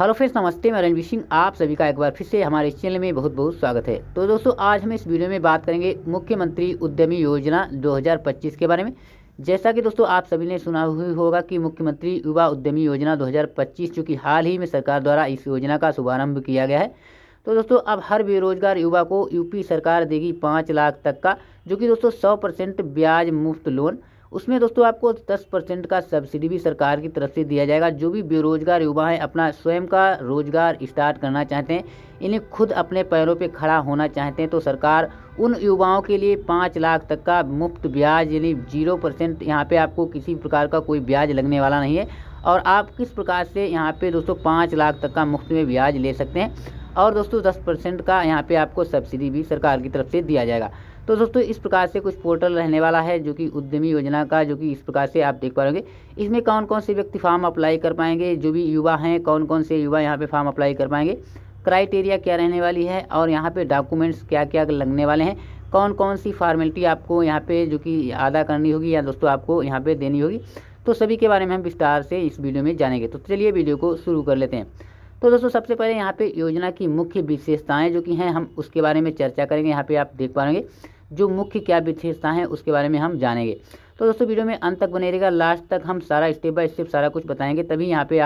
Hello friends, नमस्ते। मैं रणवीर सिंह आप सभी का एक बार फिर से हमारे इस चैनल में बहुत बहुत स्वागत है। तो दोस्तों, आज हम इस वीडियो में बात करेंगे मुख्यमंत्री उद्यमी योजना 2025 के बारे में। जैसा कि दोस्तों आप सभी ने सुना ही होगा कि मुख्यमंत्री युवा उद्यमी योजना 2025 जो कि हाल ही में सरकार द्वारा इस योजना का शुभारंभ किया गया है। तो दोस्तों, अब हर बेरोजगार युवा को यूपी सरकार देगी 5 लाख तक का, जो कि दोस्तों 100% ब्याज मुफ्त लोन। उसमें दोस्तों आपको 10% का सब्सिडी भी सरकार की तरफ से दिया जाएगा। जो भी बेरोजगार युवा हैं, अपना स्वयं का रोजगार स्टार्ट करना चाहते हैं, इन्हें खुद अपने पैरों पे खड़ा होना चाहते हैं, तो सरकार उन युवाओं के लिए 5 लाख तक का मुफ्त ब्याज यानी 0%, यहाँ पे आपको किसी प्रकार का कोई ब्याज लगने वाला नहीं है। और आप किस प्रकार से यहाँ पे दोस्तों 5 लाख तक का मुफ्त में ब्याज ले सकते हैं। और दोस्तों 10% का यहाँ पे आपको सब्सिडी भी सरकार की तरफ से दिया जाएगा। तो दोस्तों इस प्रकार से कुछ पोर्टल रहने वाला है जो कि उद्यमी योजना का, जो कि इस प्रकार से आप देख पाएंगे। इसमें कौन कौन से व्यक्ति फॉर्म अप्लाई कर पाएंगे, जो भी युवा हैं कौन कौन से युवा यहाँ पे फॉर्म अप्लाई कर पाएंगे, क्राइटेरिया क्या रहने वाली है, और यहाँ पे डॉक्यूमेंट्स क्या क्या लगने वाले हैं, कौन कौन सी फॉर्मेलिटी आपको यहाँ पे जो कि अदा करनी होगी या दोस्तों आपको यहाँ पे देनी होगी, तो सभी के बारे में हम विस्तार से इस वीडियो में जानेंगे। तो चलिए वीडियो को शुरू कर लेते हैं। तो दोस्तों सबसे पहले यहाँ पे योजना की मुख्य विशेषताएं जो कि हैं, हम उसके बारे में चर्चा करेंगे। यहाँ पे आप देख पाएंगे जो मुख्य क्या विशेषताएं हैं उसके बारे में हम जानेंगे। तो दोस्तों वीडियो में अंत तक बने रहेगा, लास्ट तक हम सारा स्टेप बाय स्टेप सारा कुछ बताएंगे। तभी यहाँ पे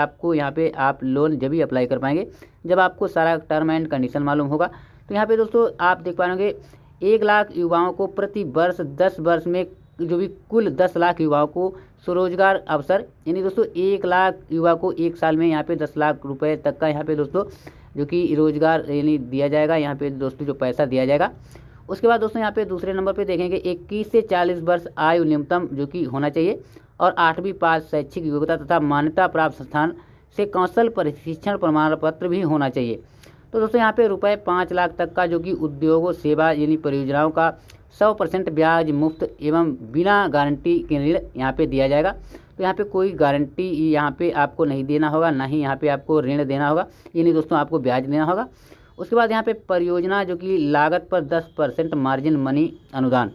आप लोन जब भी अप्लाई कर पाएंगे जब आपको सारा टर्म एंड कंडीशन मालूम होगा। तो यहाँ पे दोस्तों आप देख पाएंगे 1 लाख युवाओं को प्रति वर्ष 10 वर्ष में, जो भी कुल 10 लाख युवाओं को स्वरोजगार अवसर, यानी दोस्तों 1 लाख युवा को 1 साल में यहाँ पे 10 लाख रुपए तक का यहाँ पे दोस्तों जो कि रोजगार यानी दिया जाएगा, यहाँ पे दोस्तों जो पैसा दिया जाएगा। उसके बाद दोस्तों यहाँ पे दूसरे नंबर पे देखेंगे 21 से 40 वर्ष आयु न्यूनतम जो कि होना चाहिए, और 8वीं पास शैक्षिक योग्यता तथा मान्यता प्राप्त संस्थान से कौशल प्रशिक्षण प्रमाण पत्र भी होना चाहिए। तो दोस्तों यहाँ पे रुपये 5 लाख तक का जो कि उद्योगों सेवा यानी परियोजनाओं का 100% ब्याज मुफ्त एवं बिना गारंटी के ऋण यहाँ पे दिया जाएगा। तो यहाँ पे कोई गारंटी यहाँ पे आपको नहीं देना होगा, ना ही यहाँ पे आपको ऋण देना होगा, यानी दोस्तों आपको ब्याज देना होगा। उसके बाद यहाँ पे परियोजना जो कि लागत पर 10% मार्जिन मनी अनुदान,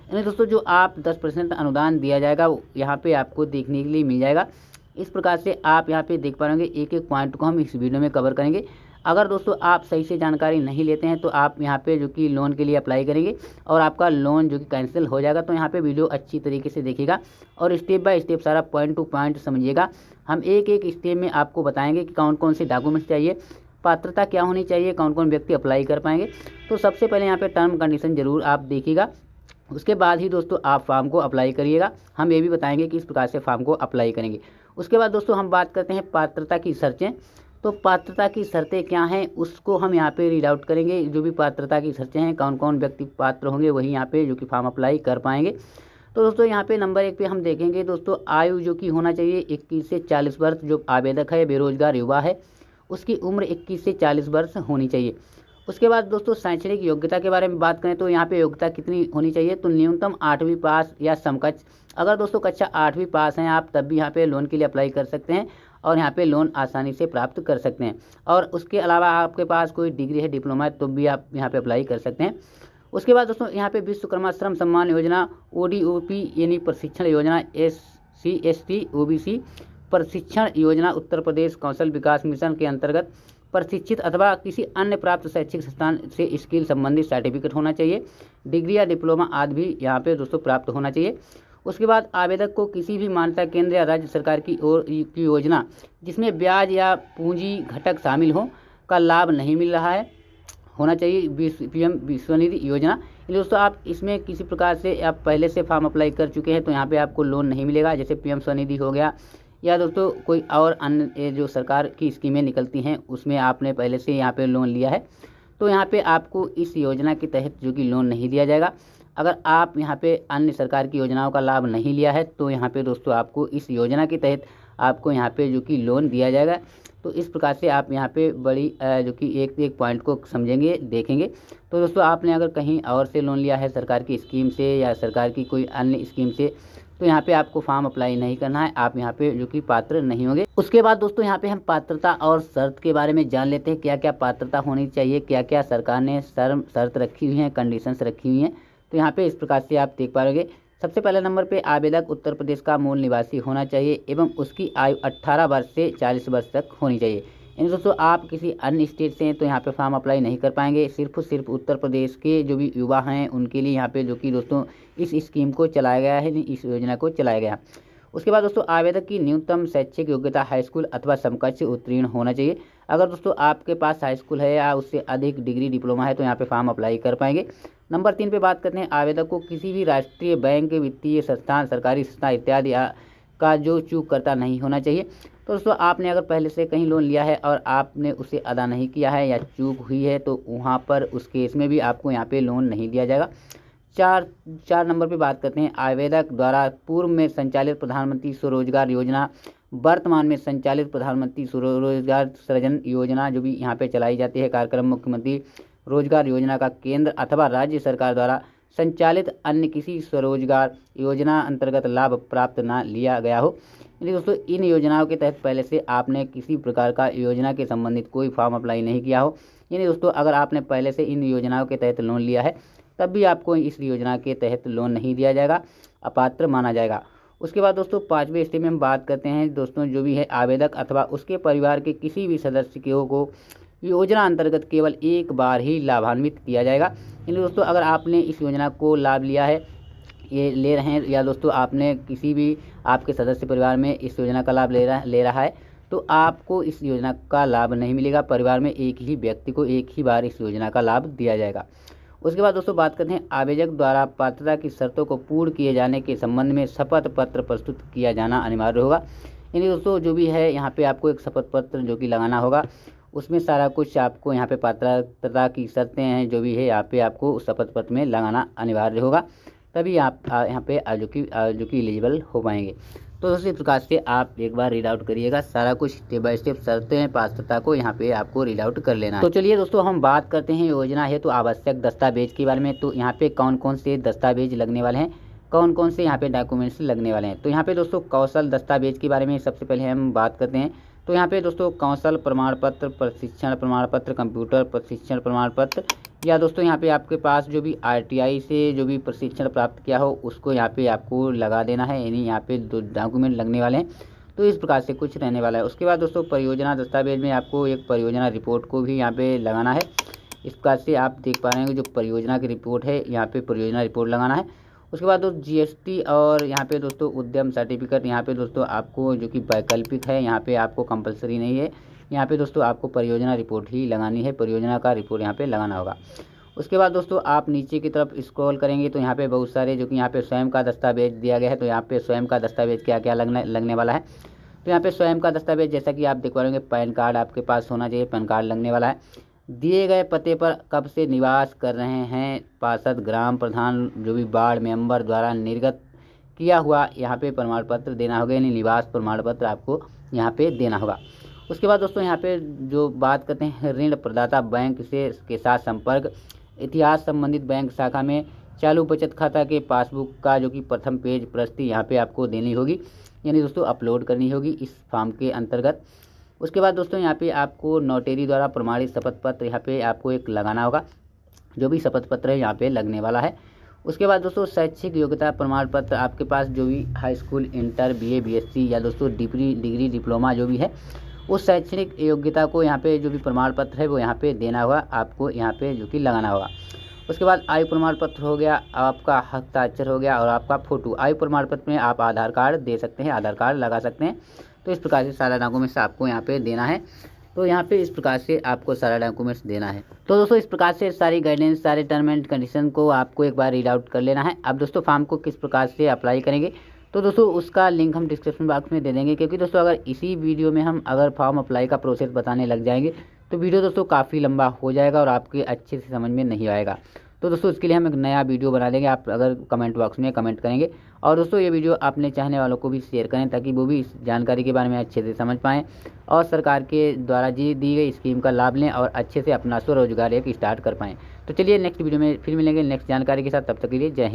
यानी दोस्तों जो आप 10% अनुदान दिया जाएगा यहाँ पे आपको देखने के लिए मिल जाएगा। इस प्रकार से आप यहाँ पे देख पाएंगे, एक एक पॉइंट को हम इस वीडियो में कवर करेंगे। अगर दोस्तों आप सही से जानकारी नहीं लेते हैं तो आप यहाँ पे जो कि लोन के लिए अप्लाई करेंगे और आपका लोन जो कि कैंसिल हो जाएगा। तो यहाँ पे वीडियो अच्छी तरीके से देखिएगा और स्टेप बाय स्टेप सारा पॉइंट टू पॉइंट समझिएगा। हम एक एक स्टेप में आपको बताएंगे कि कौन कौन से डॉक्यूमेंट्स चाहिए, पात्रता क्या होनी चाहिए, कौन कौन व्यक्ति अप्लाई कर पाएंगे। तो सबसे पहले यहाँ पे टर्म कंडीशन जरूर आप देखिएगा, उसके बाद ही दोस्तों आप फॉर्म को अप्लाई करिएगा। हम ये भी बताएंगे कि इस प्रकार से फॉर्म को अप्लाई करेंगे। उसके बाद दोस्तों हम बात करते हैं पात्रता की शर्तें। तो पात्रता की शर्तें क्या हैं उसको हम यहाँ पे रीड आउट करेंगे। जो भी पात्रता की शर्तें हैं, कौन कौन व्यक्ति पात्र होंगे वही यहाँ पे जो कि फॉर्म अप्लाई कर पाएंगे। तो दोस्तों यहाँ पे नंबर 1 पे हम देखेंगे दोस्तों आयु जो कि होना चाहिए 21 से 40 वर्ष। जो आवेदक है बेरोजगार युवा है उसकी उम्र 21 से 40 वर्ष होनी चाहिए। उसके बाद दोस्तों शैक्षणिक योग्यता के बारे में बात करें तो यहाँ पे योग्यता कितनी होनी चाहिए, तो न्यूनतम 8वीं पास या समकक्ष। अगर दोस्तों कक्षा 8वीं पास हैं आप तब भी यहाँ पे लोन के लिए अप्लाई कर सकते हैं और यहाँ पे लोन आसानी से प्राप्त कर सकते हैं। और उसके अलावा आपके पास कोई डिग्री है, डिप्लोमा है, तो भी आप यहाँ पे अप्लाई कर सकते हैं। उसके बाद दोस्तों यहाँ पे विश्वकर्मा श्रम सम्मान योजना, ODOP यानी प्रशिक्षण योजना, SC ST OBC प्रशिक्षण योजना, उत्तर प्रदेश कौशल विकास मिशन के अंतर्गत प्रशिक्षित अथवा किसी अन्य प्राप्त शैक्षिक संस्थान से स्किल संबंधित सर्टिफिकेट होना चाहिए। डिग्री या डिप्लोमा आदि भी यहाँ पे दोस्तों प्राप्त होना चाहिए। उसके बाद आवेदक को किसी भी मान्यता केंद्र या राज्य सरकार की ओर की योजना जिसमें ब्याज या पूंजी घटक शामिल हो का लाभ नहीं मिल रहा है होना चाहिए। PM स्वनिधि योजना, दोस्तों आप इसमें किसी प्रकार से आप पहले से फॉर्म अप्लाई कर चुके हैं तो यहाँ पे आपको लोन नहीं मिलेगा, जैसे PM स्वनिधि हो गया या दोस्तों कोई और अन्य जो सरकार की स्कीमें निकलती हैं उसमें आपने पहले से यहाँ पे लोन लिया है तो यहाँ पे आपको इस योजना के तहत जो कि लोन नहीं दिया जाएगा। अगर आप यहाँ पे अन्य सरकार की योजनाओं का लाभ नहीं लिया है तो यहाँ पे दोस्तों आपको इस योजना के तहत आपको यहाँ पे जो कि लोन दिया जाएगा। तो इस प्रकार से आप यहाँ पे बड़ी जो कि एक एक पॉइंट को समझेंगे, देखेंगे। तो दोस्तों आपने अगर कहीं और से लोन लिया है सरकार की स्कीम से या सरकार की कोई अन्य स्कीम से, तो यहाँ पे आपको फॉर्म अप्लाई नहीं करना है, आप यहाँ पे जो कि पात्र नहीं होंगे। उसके बाद दोस्तों यहाँ पे हम पात्रता और शर्त के बारे में जान लेते हैं, क्या क्या पात्रता होनी चाहिए, क्या क्या सरकार ने शर्त रखी हुई हैं, कंडीशंस रखी हुई हैं। तो यहाँ पे इस प्रकार से आप देख पाओगे। सबसे पहले नंबर पे आवेदक उत्तर प्रदेश का मूल निवासी होना चाहिए एवं उसकी आयु 18 वर्ष से 40 वर्ष तक होनी चाहिए। यानी दोस्तों आप किसी अन्य स्टेट से हैं तो यहाँ पे फॉर्म अप्लाई नहीं कर पाएंगे। सिर्फ उत्तर प्रदेश के जो भी युवा हैं उनके लिए यहाँ पे जो कि दोस्तों इस स्कीम को चलाया गया है, इस योजना को चलाया गया। उसके बाद दोस्तों आवेदक की न्यूनतम शैक्षिक योग्यता हाई स्कूल अथवा समकक्ष उत्तीर्ण होना चाहिए। अगर दोस्तों आपके पास हाई स्कूल है या उससे अधिक डिग्री डिप्लोमा है तो यहाँ पे फॉर्म अप्लाई कर पाएंगे। नंबर 3 पे बात करते हैं, आवेदक को किसी भी राष्ट्रीय बैंक, वित्तीय संस्थान, सरकारी संस्था इत्यादि का जो चूक करता नहीं होना चाहिए। तो दोस्तों आपने अगर पहले से कहीं लोन लिया है और आपने उसे अदा नहीं किया है या चूक हुई है तो वहाँ पर उस केस में भी आपको यहाँ पे लोन नहीं दिया जाएगा। चार नंबर पे बात करते हैं, आवेदक द्वारा पूर्व में संचालित प्रधानमंत्री स्वरोजगार योजना, वर्तमान में संचालित प्रधानमंत्री स्वरोजगार सृजन योजना जो भी यहाँ पे चलाई जाती है कार्यक्रम, मुख्यमंत्री रोजगार योजना का केंद्र अथवा राज्य सरकार द्वारा संचालित अन्य किसी स्वरोजगार योजना अंतर्गत लाभ प्राप्त न लिया गया हो। यानी दोस्तों इन योजनाओं के तहत पहले से आपने किसी प्रकार का योजना के संबंधित कोई फॉर्म अप्लाई नहीं किया हो। यानी दोस्तों अगर आपने पहले से इन योजनाओं के तहत लोन लिया है तब भी आपको इस योजना के तहत लोन नहीं दिया जाएगा, अपात्र माना जाएगा। उसके बाद दोस्तों 5वें स्टेप में हम बात करते हैं दोस्तों जो भी है आवेदक अथवा उसके परिवार के किसी भी सदस्य को योजना अंतर्गत केवल एक बार ही लाभान्वित किया जाएगा। यानी दोस्तों अगर आपने इस योजना को लाभ लिया है, ये ले रहे हैं या दोस्तों आपने किसी भी आपके सदस्य परिवार में इस योजना का लाभ ले रहा है तो आपको इस योजना का लाभ नहीं मिलेगा। परिवार में एक ही व्यक्ति को एक ही बार इस योजना का लाभ दिया जाएगा। उसके बाद दोस्तों बात करते हैं, आवेदक द्वारा पात्रता की शर्तों को पूर्ण किए जाने के संबंध में शपथ पत्र प्रस्तुत किया जाना अनिवार्य होगा। यानी दोस्तों जो भी है यहाँ पे आपको एक शपथ पत्र जो कि लगाना होगा, उसमें सारा कुछ आपको यहाँ पे पात्रता की शर्तें हैं जो भी है यहाँ पे आपको शपथ पत्र में लगाना अनिवार्य होगा, तभी आप यहाँ पे जो कि एलिजिबल हो पाएंगे। तो दोस्तों इस प्रकार से आप एक बार रीड आउट करिएगा, सारा कुछ स्टेप बाय स्टेप शर्तें पात्रता को यहाँ पे आपको रीड आउट कर लेना है। तो चलिए दोस्तों हम बात करते हैं योजना है तो आवश्यक दस्तावेज के बारे में। तो यहाँ पे कौन कौन से दस्तावेज लगने वाले हैं, कौन कौन से यहाँ पे डॉक्यूमेंट्स लगने वाले हैं। तो यहाँ पे दोस्तों कौशल दस्तावेज के बारे में सबसे पहले हम बात करते हैं। तो यहाँ पे दोस्तों कौशल प्रमाण पत्र, प्रशिक्षण प्रमाण पत्र, कंप्यूटर प्रशिक्षण प्रमाण पत्र, या दोस्तों यहाँ पे आपके पास जो भी RTI से जो भी प्रशिक्षण प्राप्त किया हो उसको यहाँ पे आपको लगा देना है। यानी यहाँ पे दो डॉक्यूमेंट लगने वाले हैं। तो इस प्रकार से कुछ रहने वाला है। उसके बाद दोस्तों परियोजना दस्तावेज में आपको एक परियोजना रिपोर्ट को भी यहाँ पे लगाना है। इस प्रकार से आप देख पा रहे हैं जो परियोजना की रिपोर्ट है यहाँ पे परियोजना रिपोर्ट लगाना है। उसके बाद दोस्तों GST और यहाँ पे दोस्तों उद्यम सर्टिफिकेट यहाँ पे दोस्तों आपको जो कि वैकल्पिक है, यहाँ पे आपको कंपलसरी नहीं है। यहाँ पे दोस्तों आपको परियोजना रिपोर्ट ही लगानी है, परियोजना का रिपोर्ट यहाँ पे लगाना होगा। उसके बाद दोस्तों आप नीचे की तरफ स्क्रॉल करेंगे तो यहाँ पे बहुत सारे जो कि यहाँ पे स्वयं का दस्तावेज दिया गया है। तो यहाँ पे स्वयं का दस्तावेज क्या क्या लगने वाला है। तो यहाँ पे स्वयं का दस्तावेज जैसा कि आप देख पा रहे पैन कार्ड आपके पास होना चाहिए, पैन कार्ड लगने वाला है। दिए गए पते पर कब से निवास कर रहे हैं, पार्षद, ग्राम प्रधान, जो भी वार्ड मेंबर द्वारा निर्गत किया हुआ यहाँ पे प्रमाण पत्र देना होगा। यानी निवास प्रमाण पत्र आपको यहाँ पे देना होगा। उसके बाद दोस्तों यहाँ पे जो बात करते हैं ऋण प्रदाता बैंक से के साथ संपर्क, इतिहास संबंधित बैंक शाखा में चालू बचत खाता के पासबुक का जो कि प्रथम पेज प्रति यहाँ पे आपको देनी होगी, यानी दोस्तों अपलोड करनी होगी इस फॉर्म के अंतर्गत। उसके बाद दोस्तों यहाँ पे आपको नोटरी द्वारा प्रमाणित शपथ पत्र यहाँ पे आपको एक लगाना होगा, जो भी शपथ पत्र है यहाँ पे लगने वाला है। उसके बाद दोस्तों शैक्षिक योग्यता प्रमाण पत्र आपके पास जो भी high school, inter, BA, BSc या दोस्तों डिग्री डिप्लोमा जो भी है उस शैक्षणिक योग्यता को यहाँ पे जो भी प्रमाण पत्र है वो यहाँ पे देना होगा, आपको यहाँ पे जो कि लगाना होगा। उसके बाद आयु प्रमाण पत्र हो गया, आपका हस्ताक्षर हो गया और आपका फ़ोटो। आयु प्रमाण पत्र में आप आधार कार्ड दे सकते हैं, आधार कार्ड लगा सकते हैं। तो इस प्रकार से सारा डॉक्यूमेंट्स आपको यहाँ पे देना है। तो यहाँ पे इस प्रकार से आपको सारा डॉक्यूमेंट्स देना है। तो दोस्तों इस प्रकार से सारी गाइडेंस, सारे टर्म एंड कंडीशन को आपको एक बार रीड आउट कर लेना है। अब दोस्तों फॉर्म को किस प्रकार से अप्लाई करेंगे तो दोस्तों उसका लिंक हम डिस्क्रिप्शन बॉक्स में दे देंगे, क्योंकि दोस्तों अगर इसी वीडियो में हम अगर फॉर्म अप्लाई का प्रोसेस बताने लग जाएंगे तो वीडियो दोस्तों काफ़ी लंबा हो जाएगा और आपके अच्छे से समझ में नहीं आएगा। तो दोस्तों इसके लिए हम एक नया वीडियो बना देंगे, आप अगर कमेंट बॉक्स में कमेंट करेंगे। और दोस्तों ये वीडियो अपने चाहने वालों को भी शेयर करें ताकि वो भी इस जानकारी के बारे में अच्छे से समझ पाएँ और सरकार के द्वारा दी गई स्कीम का लाभ लें और अच्छे से अपना स्वरोजगार एक स्टार्ट कर पाएँ। तो चलिए नेक्स्ट वीडियो में फिर मिलेंगे नेक्स्ट जानकारी के साथ, तब तक के लिए जय हिंद।